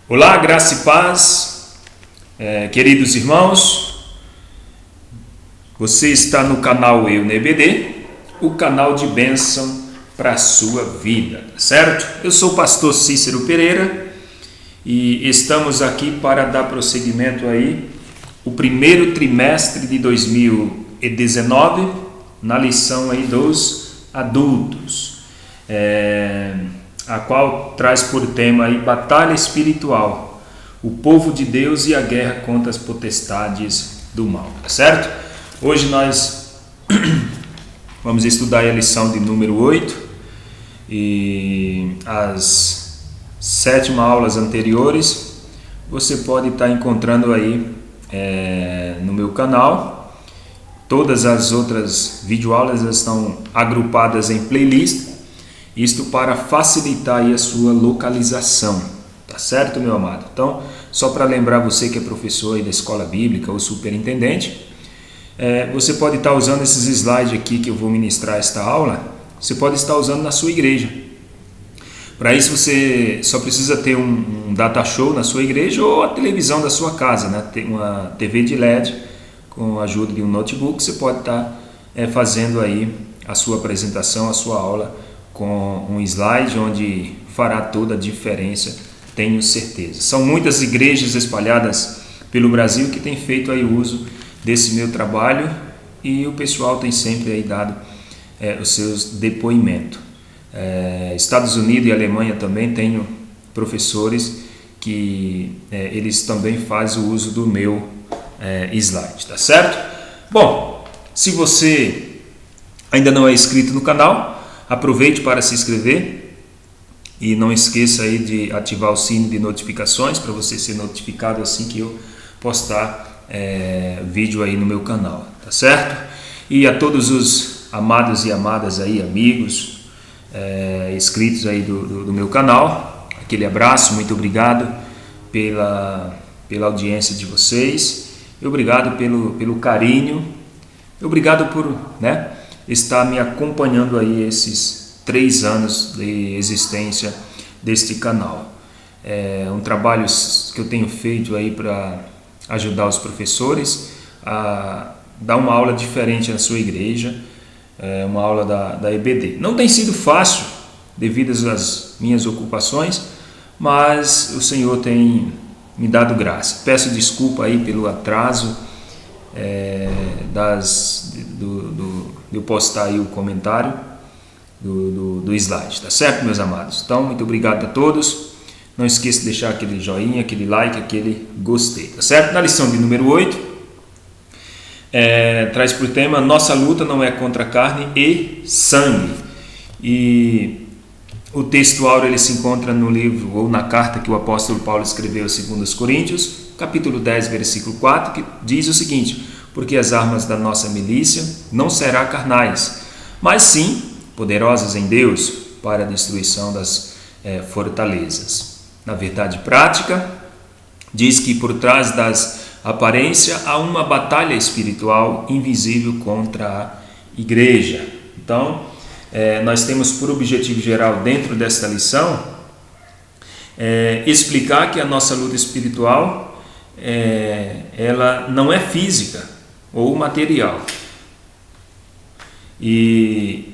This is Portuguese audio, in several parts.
Olá, graça e paz, queridos irmãos, você está no canal Eu EBD, o canal de bênção para a sua vida, certo? Eu sou o pastor Cícero Pereira e estamos aqui para dar prosseguimento aí o primeiro trimestre de 2019 na lição aí dos adultos. A qual traz por tema aí batalha espiritual, o povo de Deus e a guerra contra as potestades do mal, tá certo? Hoje nós vamos estudar a lição de número 8 e as 7 aulas anteriores você pode estar encontrando aí no meu canal. Todas as outras videoaulas estão agrupadas em playlist. Isto para facilitar aí a sua localização, tá certo, meu amado? Então, só para lembrar você que é professor aí da escola bíblica ou superintendente, você pode estar usando esses slides aqui que eu vou ministrar esta aula, você pode estar usando na sua igreja. Para isso você só precisa ter um data show na sua igreja ou a televisão da sua casa, né? Tem uma TV de LED com a ajuda de um notebook, você pode estar fazendo aí a sua apresentação, a sua aula com um slide onde fará toda a diferença, tenho certeza. São muitas igrejas espalhadas pelo Brasil que têm feito aí uso desse meu trabalho e o pessoal tem sempre aí dado os seus depoimentos. Estados Unidos e Alemanha também tenho professores que eles também fazem o uso do meu slide, tá certo? Bom, se você ainda não é inscrito no canal, aproveite para se inscrever e não esqueça aí de ativar o sino de notificações para você ser notificado assim que eu postar vídeo aí no meu canal, tá certo? E a todos os amados e amadas aí, amigos, inscritos aí do meu canal, aquele abraço, muito obrigado pela audiência de vocês, obrigado pelo carinho, obrigado por, está me acompanhando aí esses 3 anos de existência deste canal. É um trabalho que eu tenho feito aí para ajudar os professores a dar uma aula diferente na sua igreja, uma aula da EBD. Não tem sido fácil devido às minhas ocupações, mas o Senhor tem me dado graça. Peço desculpa aí pelo atraso de eu postar aí o comentário do slide, tá certo, meus amados? Então, muito obrigado a todos. Não esqueça de deixar aquele joinha, aquele like, aquele gostei, tá certo? Na lição de número 8, traz por tema: nossa luta não é contra carne e sangue. E o texto áureo ele se encontra no livro ou na carta que o apóstolo Paulo escreveu a 2 Coríntios, capítulo 10, versículo 4, que diz o seguinte: porque as armas da nossa milícia não serão carnais, mas sim poderosas em Deus para a destruição das fortalezas. Na verdade prática, diz que por trás das aparências há uma batalha espiritual invisível contra a igreja. Então, nós temos por objetivo geral dentro desta lição explicar que a nossa luta espiritual ela não é física ou material. E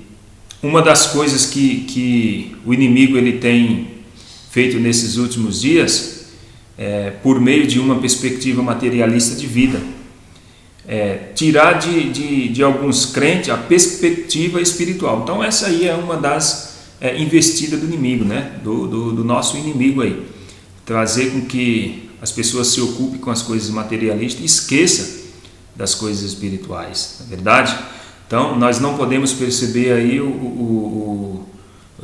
uma das coisas que o inimigo ele tem feito nesses últimos dias, por meio de uma perspectiva materialista de vida, tirar de alguns crentes a perspectiva espiritual. Então essa aí é uma das investidas do inimigo, do nosso inimigo aí, trazer com que as pessoas se ocupem com as coisas materialistas e esqueçam das coisas espirituais, não é verdade? Então nós não podemos perceber aí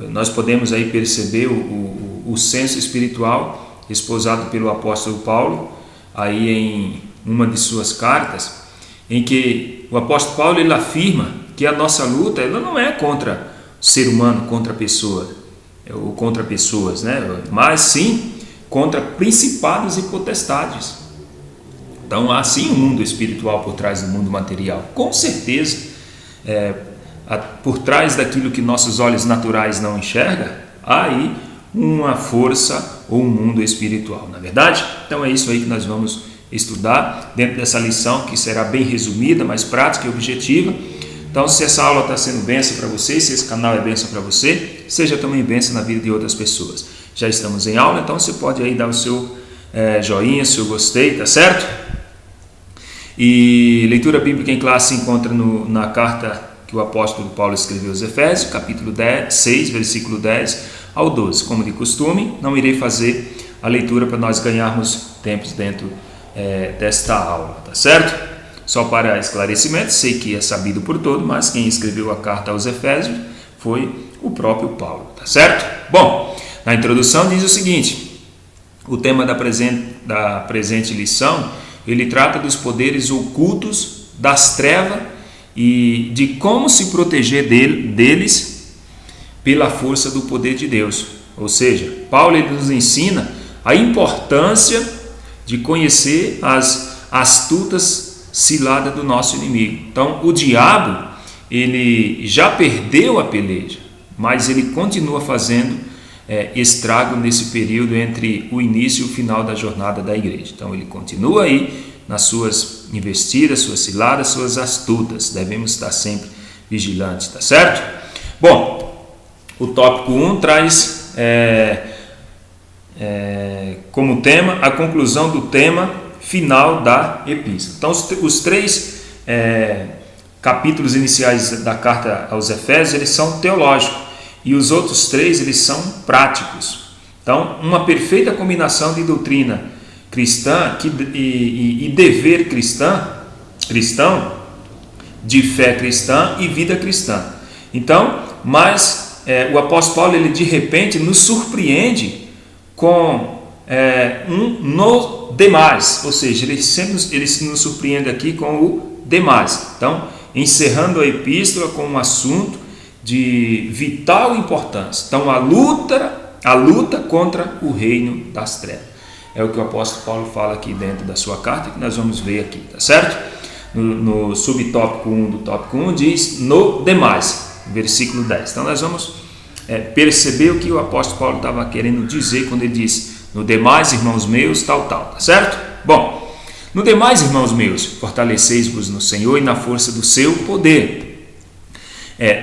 nós podemos aí perceber o senso espiritual esposado pelo apóstolo Paulo aí em uma de suas cartas, em que o apóstolo Paulo ele afirma que a nossa luta ela não é contra ser humano, contra pessoa ou contra pessoas, mas sim contra principados e potestades. Então há sim um mundo espiritual por trás do mundo material, com certeza. Por trás daquilo que nossos olhos naturais não enxergam, há aí uma força ou um mundo espiritual, não é verdade? Então é isso aí que nós vamos estudar dentro dessa lição, que será bem resumida, mais prática e objetiva. Então, se essa aula está sendo bênção para você, se esse canal é bênção para você, seja também bênção na vida de outras pessoas. Já estamos em aula, então você pode aí dar o seu joinha, seu gostei, tá certo? E leitura bíblica em classe se encontra na carta que o apóstolo Paulo escreveu aos Efésios, capítulo 6, versículo 10 ao 12. Como de costume, não irei fazer a leitura para nós ganharmos tempos dentro desta aula, tá certo? Só para esclarecimento, sei que é sabido por todo, mas quem escreveu a carta aos Efésios foi o próprio Paulo, tá certo? Bom, na introdução diz o seguinte: o tema da presente lição, ele trata dos poderes ocultos das trevas e de como se proteger deles pela força do poder de Deus. Ou seja, Paulo ele nos ensina a importância de conhecer as astutas ciladas do nosso inimigo. Então, o diabo ele já perdeu a peleja, mas ele continua fazendo estrago nesse período entre o início e o final da jornada da igreja. Então, ele continua aí nas suas investidas, suas ciladas, suas astutas. Devemos estar sempre vigilantes, tá certo? Bom, o tópico 1 traz como tema a conclusão do tema final da epístola. Então, os três capítulos iniciais da carta aos Efésios, eles são teológicos, e os outros três, eles são práticos. Então, uma perfeita combinação de doutrina cristã e dever cristão, de fé cristã e vida cristã. Então, mas o apóstolo Paulo, ele de repente nos surpreende com no demais, ou seja, ele nos surpreende aqui com o demais. Então, encerrando a epístola com um assunto de vital importância. Então, a luta contra o reino das trevas. É o que o apóstolo Paulo fala aqui dentro da sua carta, que nós vamos ver aqui, tá certo? No subtópico 1 do tópico 1 diz no demais, versículo 10. Então, nós vamos perceber o que o apóstolo Paulo estava querendo dizer quando ele diz no demais, irmãos meus, tal, tá certo? Bom, no demais, irmãos meus, fortaleceis-vos no Senhor e na força do seu poder.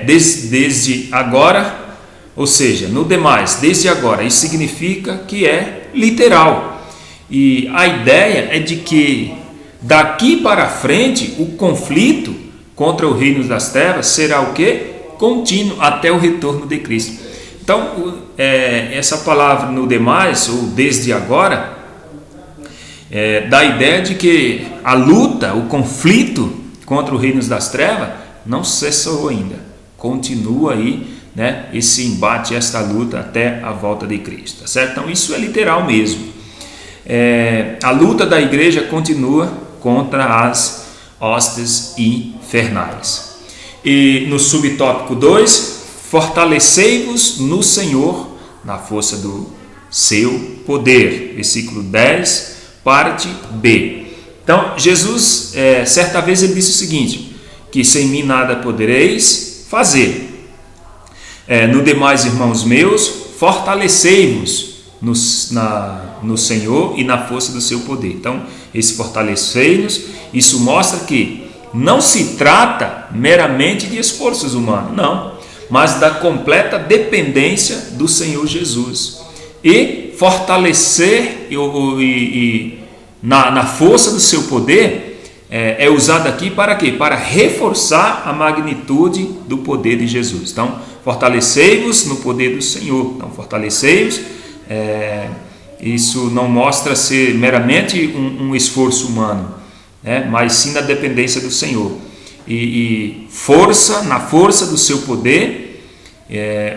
Desde agora, ou seja, no demais, desde agora, isso significa que é literal. E a ideia é de que daqui para frente o conflito contra o reino das trevas será o quê? Contínuo até o retorno de Cristo. Então, essa palavra no demais, ou desde agora, dá a ideia de que a luta, o conflito contra o reino das trevas não cessou ainda. Continua aí, né, esse embate, esta luta até a volta de Cristo, tá certo? Então, isso é literal mesmo. A luta da igreja continua contra as hostes infernais. E no subtópico 2, fortalecei-vos no Senhor na força do seu poder. Versículo 10, parte B. Então, Jesus, certa vez ele disse o seguinte, que sem mim nada podereis fazer. No demais, irmãos meus, fortalecei-vos no Senhor e na força do seu poder. Então, esse fortalecei-nos, isso mostra que não se trata meramente de esforços humanos, não, mas da completa dependência do Senhor Jesus. E fortalecer na força do seu poder é usado aqui para quê? Para reforçar a magnitude do poder de Jesus. Então, fortalecei-vos no poder do Senhor. Então, fortalecei-vos, isso não mostra ser meramente um esforço humano, mas sim na dependência do Senhor. E força, na força do seu poder,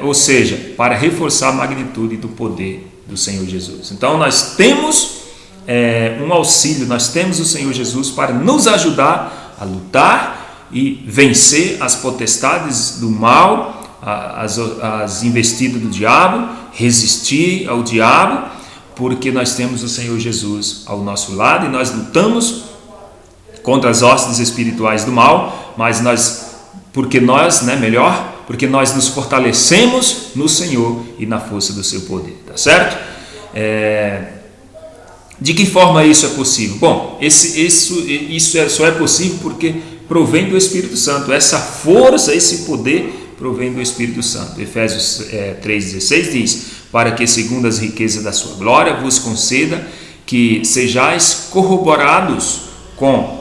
ou seja, para reforçar a magnitude do poder do Senhor Jesus. Então, nós temos um auxílio, nós temos o Senhor Jesus para nos ajudar a lutar e vencer as potestades do mal, as investidas do diabo, resistir ao diabo, porque nós temos o Senhor Jesus ao nosso lado e nós lutamos contra as hostes espirituais do mal, mas porque nós, melhor, porque nós nos fortalecemos no Senhor e na força do seu poder, tá certo? De que forma isso é possível? Bom, isso só é possível porque provém do Espírito Santo. Essa força, esse poder provém do Espírito Santo. Efésios 3,16 diz: para que segundo as riquezas da sua glória vos conceda que sejais corroborados com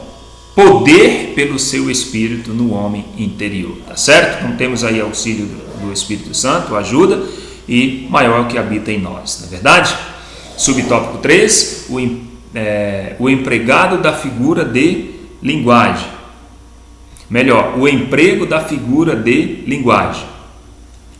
poder pelo seu Espírito no homem interior, tá certo? Então temos aí auxílio do Espírito Santo, ajuda, e maior que habita em nós, não é verdade? Subtópico 3, o empregado da figura de linguagem. Melhor, o emprego da figura de linguagem.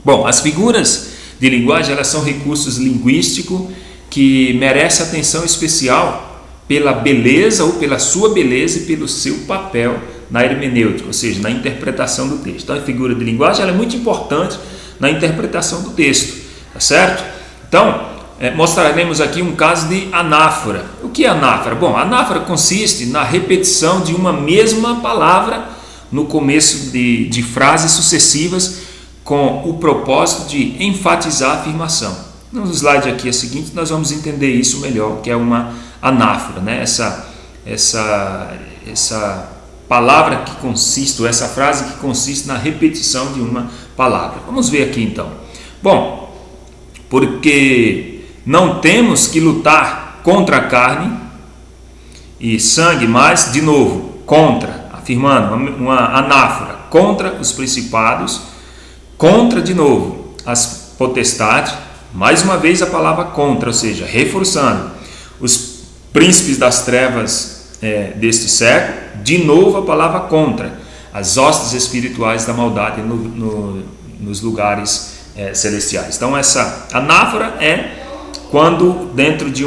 Bom, as figuras de linguagem, elas são recursos linguísticos que merecem atenção especial pela beleza ou pela sua beleza e pelo seu papel na hermenêutica, ou seja, na interpretação do texto. Então a figura de linguagem ela é muito importante na interpretação do texto, tá certo? Então mostraremos aqui um caso de anáfora. O que é anáfora? Bom, anáfora consiste na repetição de uma mesma palavra no começo de frases sucessivas com o propósito de enfatizar a afirmação. No slide aqui seguinte nós vamos entender isso melhor, que é uma anáfora, né? Essa palavra que consiste, ou essa frase que consiste na repetição de uma palavra. Vamos ver aqui então. Bom, porque não temos que lutar contra a carne e sangue, mas, de novo, contra, afirmando, uma anáfora, contra os principados, contra, de novo, as potestades, mais uma vez a palavra contra, ou seja, reforçando, os príncipes das trevas deste século, de novo a palavra contra, as hostes espirituais da maldade nos lugares celestiais. Então essa anáfora é quando dentro de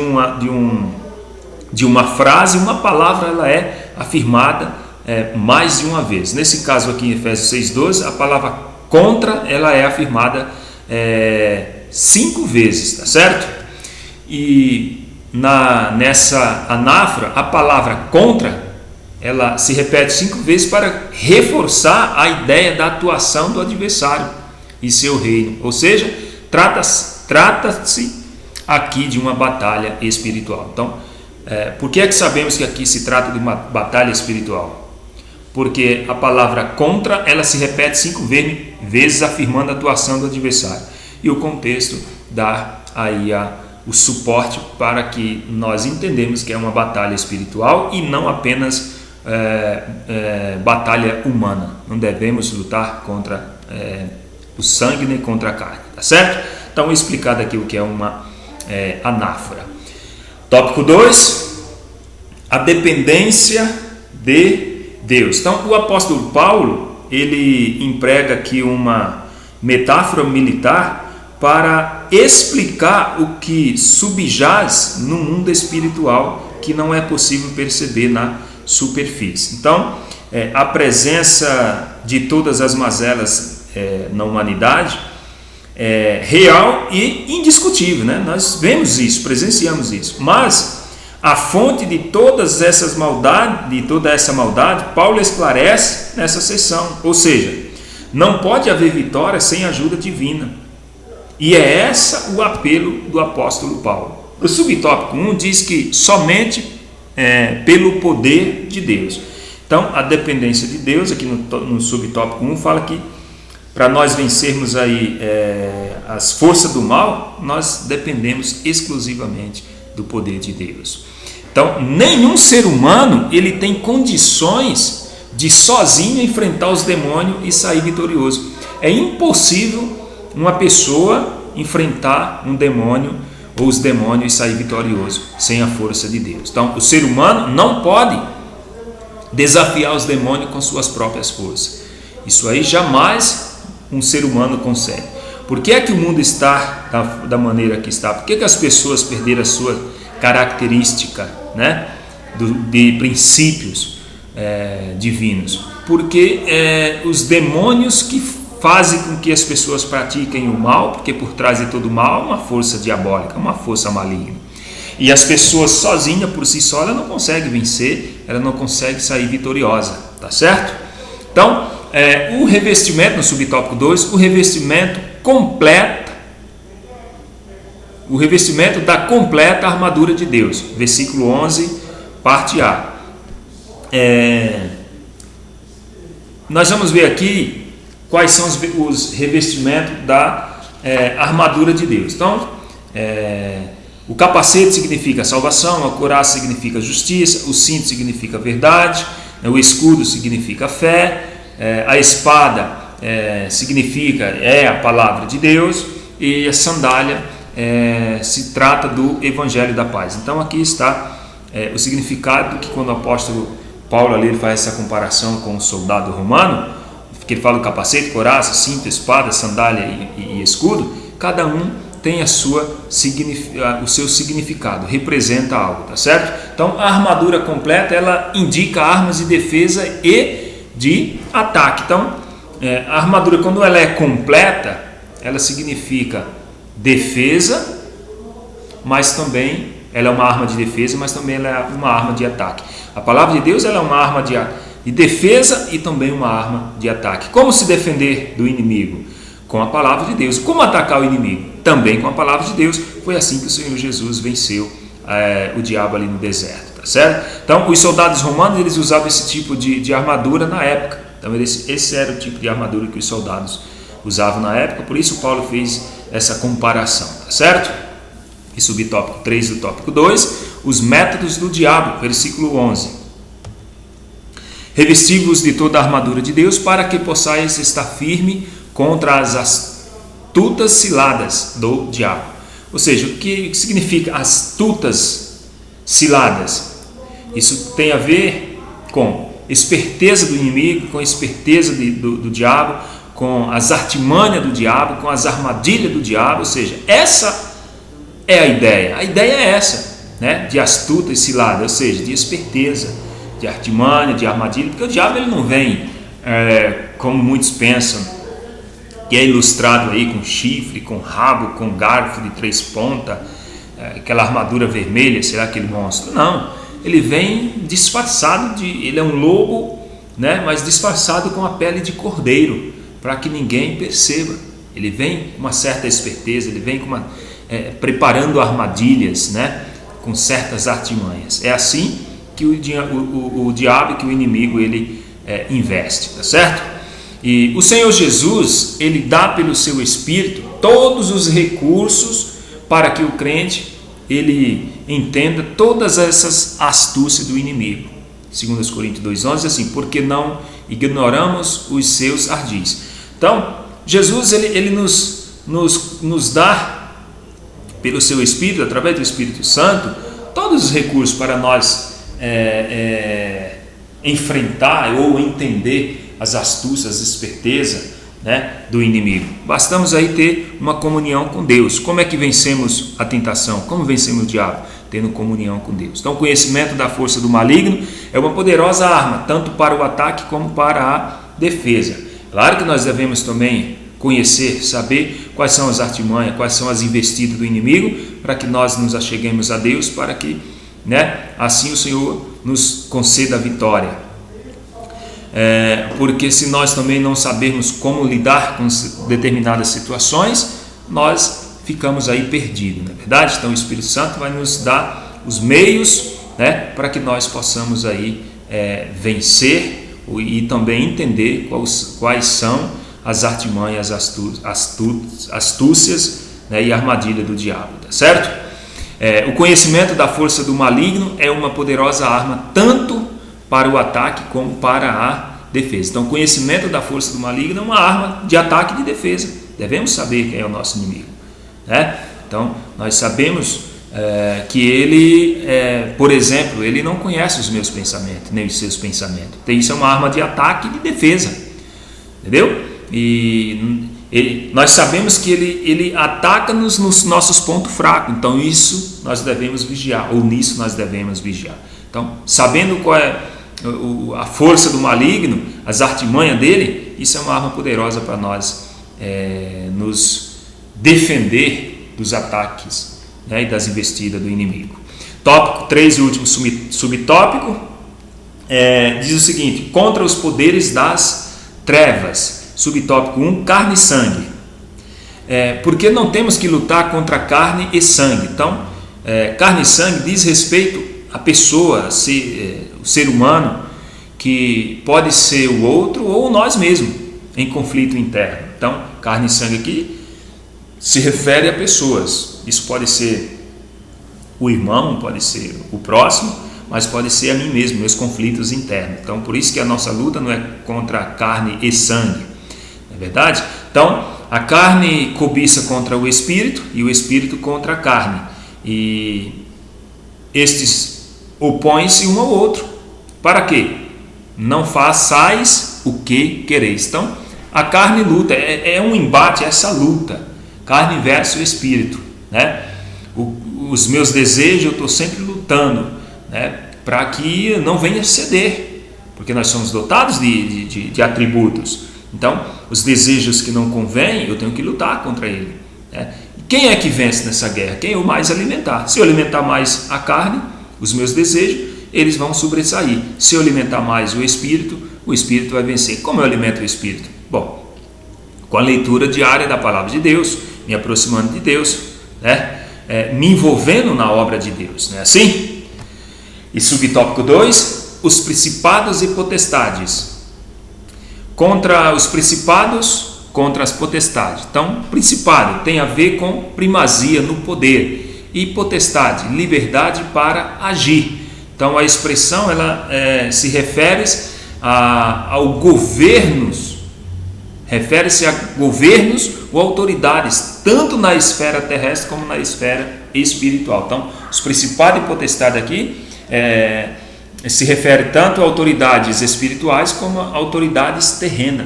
uma frase, uma palavra ela é afirmada mais de uma vez. Nesse caso aqui em Efésios 6,12, a palavra contra ela é afirmada 5 vezes, tá certo? E nessa anáfora, a palavra contra, ela se repete 5 vezes para reforçar a ideia da atuação do adversário e seu reino. Ou seja, trata-se aqui de uma batalha espiritual. Então, por que é que sabemos que aqui se trata de uma batalha espiritual? Porque a palavra contra, ela se repete 5 vezes afirmando a atuação do adversário. E o contexto dá aí o suporte para que nós entendemos que é uma batalha espiritual e não apenas batalha humana. Não devemos lutar contra o sangue nem contra a carne, tá certo? Então explicado aqui o que é uma anáfora. Tópico 2, a dependência de Deus. Então o apóstolo Paulo ele emprega aqui uma metáfora militar para explicar o que subjaz no mundo espiritual que não é possível perceber na superfície. Então, a presença de todas as mazelas na humanidade é real e indiscutível, né? Nós vemos isso, presenciamos isso, mas a fonte de todas essas maldades, de toda essa maldade, Paulo esclarece nessa seção, ou seja, não pode haver vitória sem ajuda divina. E é esse o apelo do apóstolo Paulo. O subtópico 1 diz que somente pelo poder de Deus. Então, a dependência de Deus, aqui no subtópico 1, fala que para nós vencermos aí as forças do mal, nós dependemos exclusivamente do poder de Deus. Então, nenhum ser humano ele tem condições de sozinho enfrentar os demônios e sair vitorioso. É impossível uma pessoa enfrentar um demônio ou os demônios e sair vitorioso sem a força de Deus. Então, o ser humano não pode desafiar os demônios com suas próprias forças. Isso aí jamais um ser humano consegue. Por que é que o mundo está da maneira que está? Por que as pessoas perderam a sua característica, né, de princípios divinos? Porque os demônios que fazem com que as pessoas pratiquem o mal, porque por trás de todo mal há uma força diabólica, uma força maligna. E as pessoas sozinhas, por si só, ela não consegue vencer, ela não consegue sair vitoriosa, tá certo? Então, o revestimento, no subtópico 2, o revestimento da completa armadura de Deus. Versículo 11, parte A. Nós vamos ver aqui quais são os revestimentos da armadura de Deus. Então, o capacete significa salvação, a couraça significa justiça, o cinto significa verdade, o escudo significa fé, a espada significa a palavra de Deus, e a sandália se trata do evangelho da paz. Então aqui está o significado que, quando o apóstolo Paulo ali, ele faz essa comparação com o soldado romano, que ele fala do capacete, couraça, cinto, espada, sandália e escudo, cada um tem o seu significado, representa algo, tá certo? Então a armadura completa, ela indica armas de defesa e de ataque. Então a armadura, quando ela é completa, ela significa defesa, mas também ela é uma arma de defesa, mas também ela é uma arma de ataque. A palavra de Deus, ela é uma arma de defesa e também uma arma de ataque. Como se defender do inimigo? Com a palavra de Deus. Como atacar o inimigo? Também com a palavra de Deus. Foi assim que o Senhor Jesus venceu o diabo ali no deserto, tá certo? Então os soldados romanos, eles usavam esse tipo de armadura na época. Então esse era o tipo de armadura que os soldados usavam na época. Por isso Paulo fez essa comparação, tá certo? E subtópico 3 do tópico 2, os métodos do diabo, versículo 11. Revesti-vos de toda a armadura de Deus, para que possais estar firme contra as astutas ciladas do diabo. Ou seja, o que significa astutas ciladas? Isso tem a ver com esperteza do inimigo, com esperteza do diabo, com as artimanhas do diabo, com as armadilhas do diabo. Ou seja, essa é a ideia. A ideia é essa, né? De astuta e cilada, ou seja, de esperteza, de artimanha, de armadilha, porque o diabo, ele não vem como muitos pensam, que é ilustrado aí com chifre, com rabo, com garfo de 3 pontas, aquela armadura vermelha, será aquele monstro? Não, ele vem disfarçado ele é um lobo, né? Mas disfarçado com a pele de cordeiro, para que ninguém perceba. Ele vem com uma certa esperteza, ele vem com preparando armadilhas, né? Com certas artimanhas. É assim que o diabo, que o inimigo, ele investe, tá certo? E o Senhor Jesus, ele dá pelo seu Espírito todos os recursos para que o crente, ele entenda todas essas astúcias do inimigo. 2 Coríntios 2,11 diz assim: porque não ignoramos os seus ardis. Então Jesus, ele nos dá pelo seu Espírito, através do Espírito Santo, todos os recursos para nós enfrentar ou entender as astúcias, as espertezas, né, do inimigo. Bastamos aí ter uma comunhão com Deus. Como é que vencemos a tentação? Como vencemos o diabo? Tendo comunhão com Deus. Então o conhecimento da força do maligno é uma poderosa arma, tanto para o ataque como para a defesa. Claro que nós devemos também conhecer, saber quais são as artimanhas, quais são as investidas do inimigo, para que nós nos acheguemos a Deus, para que, né, assim o Senhor nos conceda a vitória. Porque se nós também não sabermos como lidar com determinadas situações, nós ficamos aí perdidos, não é verdade? Então o Espírito Santo vai nos dar os meios, né, para que nós possamos aí vencer e também entender quais são as artimanhas, astúcias, né, e armadilha do diabo, tá certo? O conhecimento da força do maligno é uma poderosa arma tanto para o ataque como para a defesa. Então, o conhecimento da força do maligno é uma arma de ataque e de defesa. Devemos saber quem é o nosso inimigo, né? Então, nós sabemos que ele, por exemplo, ele não conhece os meus pensamentos, nem os seus pensamentos. Então, isso é uma arma de ataque e de defesa, entendeu? E nós sabemos que ele ataca-nos nos nossos pontos fracos. Então, isso nós devemos vigiar, ou nisso nós devemos vigiar. Então, sabendo qual é a força do maligno, as artimanhas dele, isso é uma arma poderosa para nós nos defender dos ataques, né, e das investidas do inimigo. Tópico 3, o último subtópico, diz o seguinte: contra os poderes das trevas. Subtópico 1, carne e sangue. Porque não temos que lutar contra carne e sangue. Então, carne e sangue diz respeito à pessoa, o ser humano, que pode ser o outro ou nós mesmos, em conflito interno. Então, carne e sangue aqui se refere a pessoas. Isso pode ser o irmão, pode ser o próximo, mas pode ser a mim mesmo, meus conflitos internos. Então, por isso que a nossa luta não é contra carne e sangue, não é verdade? Então, a carne cobiça contra o espírito e o espírito contra a carne. E estes opõem-se um ao outro. Para quê? Não façais o que quereis. Então, a carne luta, é um embate, essa luta, carne versus espírito, né? Os meus desejos, eu estou sempre lutando, né? Para que não venha ceder, porque nós somos dotados de atributos. Então, os desejos que não convêm, eu tenho que lutar contra ele, né? E quem é que vence nessa guerra? Quem eu mais alimentar. Se eu alimentar mais a carne, os meus desejos, eles vão sobressair. Se eu alimentar mais o espírito vai vencer. Como eu alimento o espírito? Bom, com a leitura diária da palavra de Deus, me aproximando de Deus, né? Me envolvendo na obra de Deus, não é assim? E subtópico 2, os principados e potestades. Contra os principados, contra as potestades. Então, principado tem a ver com primazia no poder, e potestade, liberdade para agir. Então, a expressão ela se refere ao governos, refere-se a governos ou autoridades, tanto na esfera terrestre como na esfera espiritual. Então, os principados e potestades aqui se refere tanto a autoridades espirituais como a autoridades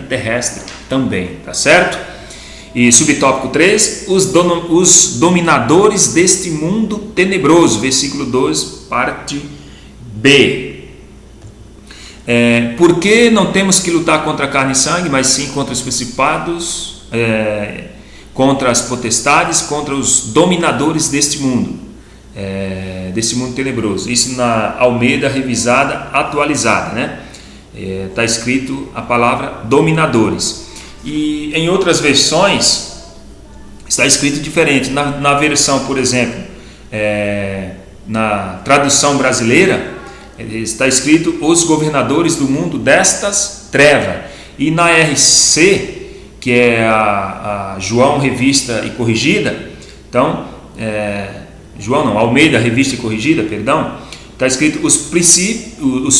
terrestres também, tá certo? E subtópico 3, os dominadores deste mundo tenebroso, versículo 2, parte B. Por que não temos que lutar contra carne e sangue, mas sim contra os principados, contra as potestades, contra os dominadores deste mundo tenebroso. Isso na Almeida revisada, atualizada, né? Está escrito a palavra dominadores. E em outras versões está escrito diferente. Na versão, por exemplo, na tradução brasileira, está escrito os governadores do mundo destas trevas. E na RC, que é a João Revista e Corrigida, então, Almeida Revista e Corrigida, perdão, está escrito os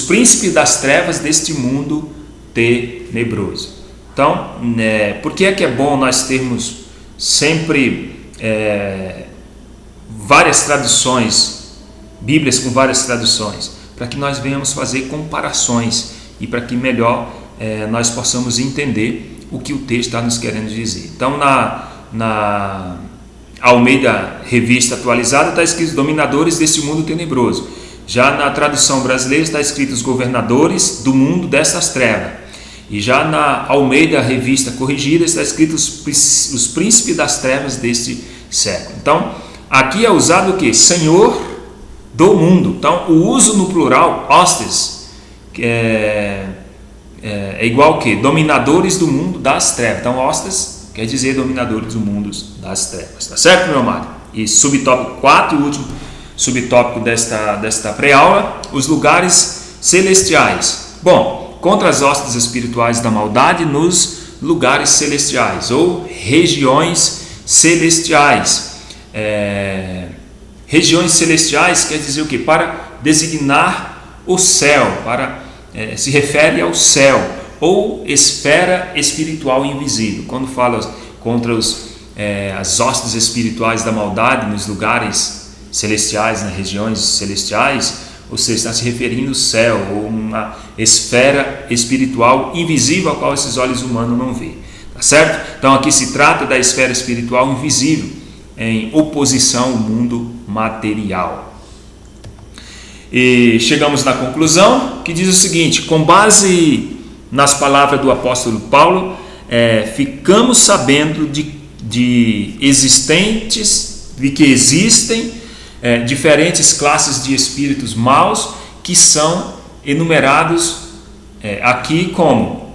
príncipes das trevas deste mundo tenebroso. Então, por que é bom nós termos sempre várias traduções, Bíblias com várias traduções, para que nós venhamos fazer comparações e para que melhor nós possamos entender o que o texto está nos querendo dizer. Então, na Almeida Revista Atualizada está escrito dominadores deste mundo tenebroso. Já na tradução brasileira está escrito os governadores do mundo dessas trevas. E já na Almeida Revista Corrigida está escrito os príncipes das trevas deste século. Então, aqui é usado o que? Senhor do mundo. Então, o uso no plural, hostes, é igual ao que? Dominadores do mundo das trevas. Então, hostes quer dizer dominadores do mundo das trevas. Tá certo, meu amado? E subtópico 4, o último subtópico desta pré-aula, os lugares celestiais. Bom, contra as hostes espirituais da maldade nos lugares celestiais ou regiões celestiais. Regiões celestiais quer dizer o que? Para designar o céu, se refere ao céu ou esfera espiritual invisível. Quando fala contra as hostes espirituais da maldade nos lugares celestiais, nas regiões celestiais, ou seja, está se referindo ao céu ou uma esfera espiritual invisível a qual esses olhos humanos não veem, tá certo? Então aqui se trata da esfera espiritual invisível em oposição ao mundo material. E chegamos na conclusão que diz o seguinte: com base nas palavras do apóstolo Paulo, ficamos sabendo de que existem diferentes classes de espíritos maus que são enumerados aqui como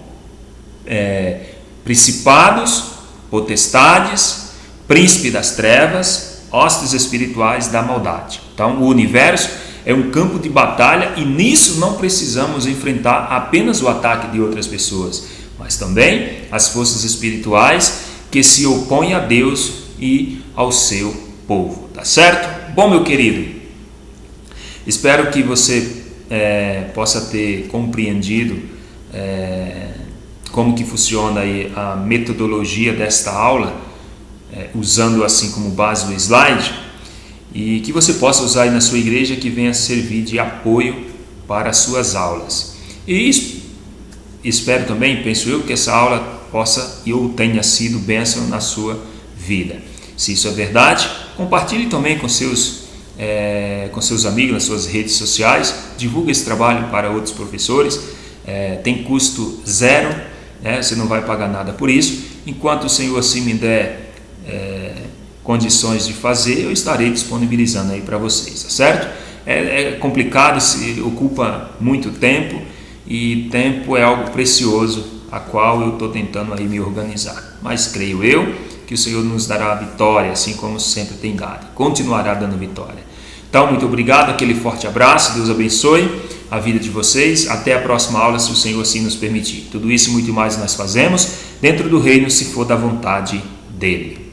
principados, potestades, príncipe das trevas, hostes espirituais da maldade. Então, o universo é um campo de batalha e nisso não precisamos enfrentar apenas o ataque de outras pessoas, mas também as forças espirituais que se opõem a Deus e ao seu povo. Tá certo? Bom, meu querido, espero que você possa ter compreendido como que funciona aí a metodologia desta aula, usando assim como base o slide, e que você possa usar aí na sua igreja, que venha servir de apoio para as suas aulas. E espero também, penso eu, que essa aula possa ou tenha sido bênção na sua vida. Se isso é verdade, compartilhe também com seus amigos nas suas redes sociais, divulgue esse trabalho para outros professores, tem custo zero, você não vai pagar nada por isso. Enquanto o Senhor assim me der condições de fazer, eu estarei disponibilizando aí para vocês, tá certo? É complicado, se ocupa muito tempo, e tempo é algo precioso, a qual eu estou tentando aí me organizar, mas creio eu que o Senhor nos dará a vitória, assim como sempre tem dado, continuará dando vitória. Então, muito obrigado, aquele forte abraço, Deus abençoe a vida de vocês, até a próxima aula, se o Senhor assim nos permitir. Tudo isso e muito mais nós fazemos dentro do reino, se for da vontade dEle.